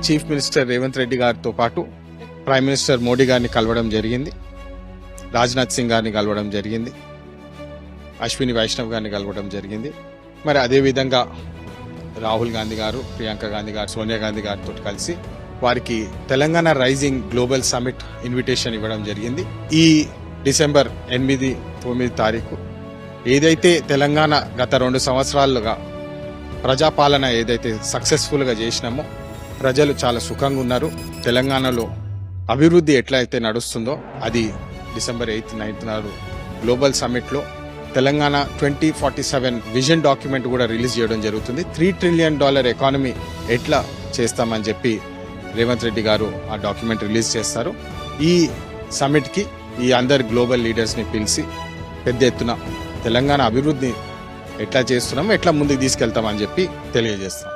Chief minister Revanth Reddy గారితో పాటు prime minister Modi గారిని కలవడం జరిగింది, రాజ్నాథ్ సింగ్ గారిని కలవడం జరిగింది, అశ్విని వైష్ణవ్ గారిని కలవడం జరిగింది. మరి అదేవిధంగా రాహుల్ గాంధీ గారు, ప్రియాంక గాంధీ గారు, సోనియా గాంధీ గారితో కలిసి వారికి Telangana rising global summit invitation ఇవ్వడం జరిగింది. ఈ డిసెంబర్ 8-9 తారీఖు ఏదైతే తెలంగాణ గత 2 సంవత్సరాలుగా ప్రజాపాలన ఏదైతే సక్సెస్ఫుల్గా చేసినామో ప్రజలు చాలా సుఖంగా ఉన్నారు. తెలంగాణలో అభివృద్ధి ఎట్లయితే నడుస్తుందో అది డిసెంబర్ 8-9 నాడు గ్లోబల్ సమిట్లో తెలంగాణ 2047 విజన్ డాక్యుమెంట్ కూడా రిలీజ్ చేయడం జరుగుతుంది. $3 ట్రిలియన్ ఎకానమీ ఎట్లా చేస్తామని చెప్పి రేవంత్ రెడ్డి గారు ఆ డాక్యుమెంట్ రిలీజ్ చేస్తారు. ఈ సమిట్కి ఈ అందరు గ్లోబల్ లీడర్స్ని పిలిచి పెద్ద ఎత్తున తెలంగాణ అభివృద్ధిని ఎట్లా చేస్తున్నాం, ఎట్లా ముందుకు తీసుకెళ్తామని చెప్పి తెలియజేస్తాం.